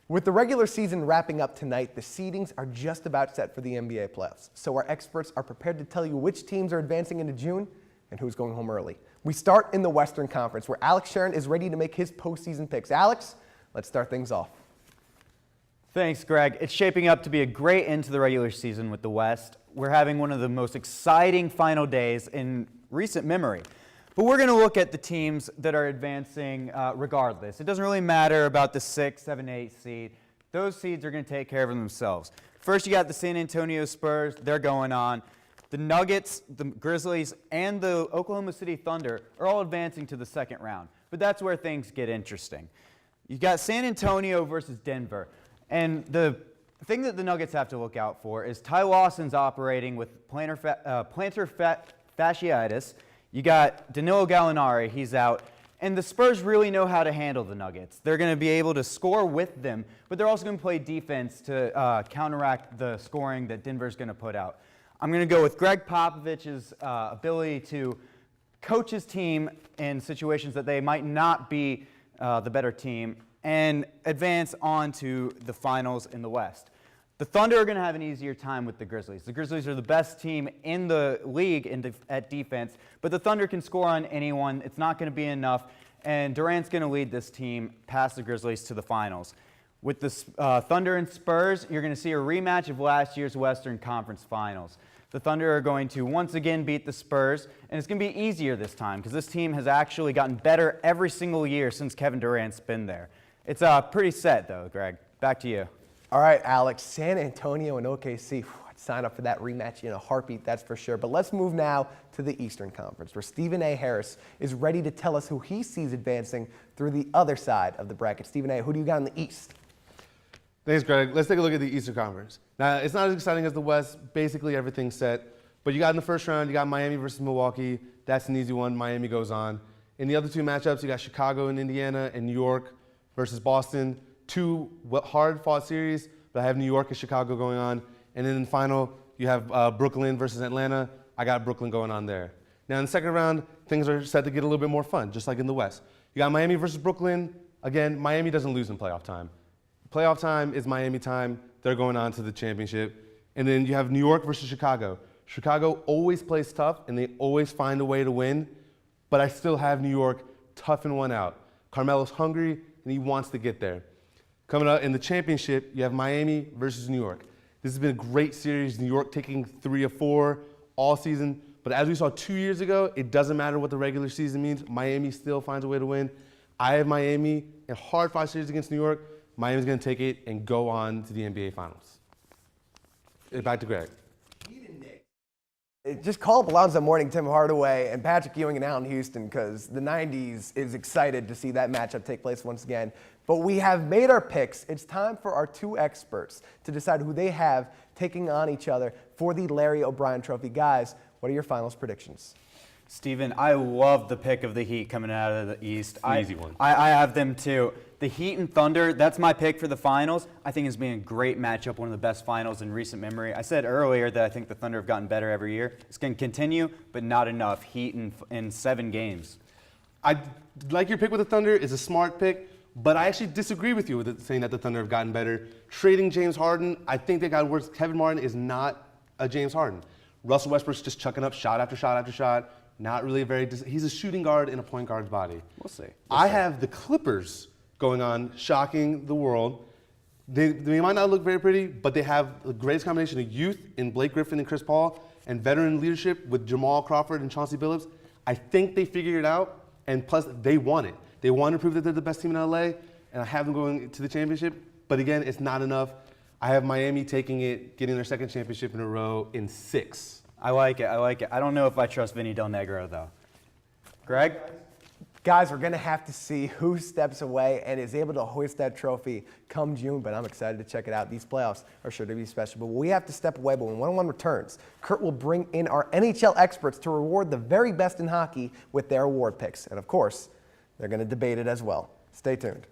With the regular season wrapping up tonight, the seedings are just about set for the NBA playoffs. So our experts are prepared to tell you which teams are advancing into June and who's going home early. We start in the Western Conference, where Alex Sharon is ready to make his postseason picks. Alex, let's start things off. Thanks, Greg. It's shaping up to be a great end to the regular season with the West. We're having one of the most exciting final days in recent memory. But we're going to look at the teams that are advancing regardless. It doesn't really matter about the 6, 7, 8 seed. Those seeds are going to take care of themselves. First, you got the San Antonio Spurs. They're going on. The Nuggets, the Grizzlies, and the Oklahoma City Thunder are all advancing to the second round. But that's where things get interesting. You got San Antonio versus Denver. And the thing that the Nuggets have to look out for is Ty Lawson's operating with plantar fasciitis. You got Danilo Gallinari, he's out. And the Spurs really know how to handle the Nuggets. They're going to be able to score with them, but they're also going to play defense to counteract the scoring that Denver's going to put out. I'm going to go with Greg Popovich's ability to coach his team in situations that they might not be the better team and advance on to the finals in the West. The Thunder are going to have an easier time with the Grizzlies. The Grizzlies are the best team in the league at defense, but the Thunder can score on anyone. It's not going to be enough, and Durant's going to lead this team past the Grizzlies to the finals. With the Thunder and Spurs, you're going to see a rematch of last year's Western Conference Finals. The Thunder are going to once again beat the Spurs, and it's going to be easier this time because this team has actually gotten better every single year since Kevin Durant's been there. It's pretty set, though, Greg. Back to you. All right, Alex, San Antonio and OKC, I'd sign up for that rematch in a heartbeat, that's for sure. But let's move now to the Eastern Conference, where Stephen A. Harris is ready to tell us who he sees advancing through the other side of the bracket. Stephen A., who do you got in the East? Thanks, Greg. Let's take a look at the Eastern Conference. Now, it's not as exciting as the West. Basically, everything's set. But you got in the first round, you got Miami versus Milwaukee. That's an easy one. Miami goes on. In the other two matchups, you got Chicago and Indiana and New York versus Boston. Two hard-fought series, but I have New York and Chicago going on. And then in the final, you have Brooklyn versus Atlanta. I got Brooklyn going on there. Now, in the second round, things are set to get a little bit more fun, just like in the West. You got Miami versus Brooklyn. Again, Miami doesn't lose in playoff time. Playoff time is Miami time. They're going on to the championship. And then you have New York versus Chicago. Chicago always plays tough, and they always find a way to win. But I still have New York toughing one out. Carmelo's hungry, and he wants to get there. Coming up in the championship, you have Miami versus New York. This has been a great series. New York taking 3 of 4 all season. But as we saw 2 years ago, it doesn't matter what the regular season means. Miami still finds a way to win. I have Miami in hard-fought series against New York. Miami's going to take it and go on to the NBA Finals. Back to Greg. Just call up Alonzo Mourning, Tim Hardaway, and Patrick Ewing and Allen Houston, because the 90s is excited to see that matchup take place once again. But we have made our picks. It's time for our two experts to decide who they have taking on each other for the Larry O'Brien Trophy. Guys, what are your finals predictions? Steven, I love the pick of the Heat coming out of the East. It's an easy one. I have them too. The Heat and Thunder, that's my pick for the finals. I think it's been a great matchup, one of the best finals in recent memory. I said earlier that I think the Thunder have gotten better every year. It's going to continue, but not enough. Heat in 7 games. I like your pick with the Thunder. It's a smart pick, but I actually disagree with you with it, saying that the Thunder have gotten better. Trading James Harden, I think they got worse. Kevin Martin is not a James Harden. Russell Westbrook's just chucking up shot after shot after shot. Not really he's a shooting guard in a point guard's body. We'll see. I have the Clippers going on, shocking the world. They might not look very pretty, but they have the greatest combination of youth in Blake Griffin and Chris Paul and veteran leadership with Jamal Crawford and Chauncey Billups. I think they figured it out, and plus they want it. They want to prove that they're the best team in LA, and I have them going to the championship. But again, it's not enough. I have Miami taking it, getting their second championship in a row in 6. I like it. I like it. I don't know if I trust Vinny Del Negro, though. Greg? Guys, we're going to have to see who steps away and is able to hoist that trophy come June, but I'm excited to check it out. These playoffs are sure to be special, but we have to step away. But when 1-on-1 returns, Kurt will bring in our NHL experts to reward the very best in hockey with their award picks. And, of course, they're going to debate it as well. Stay tuned.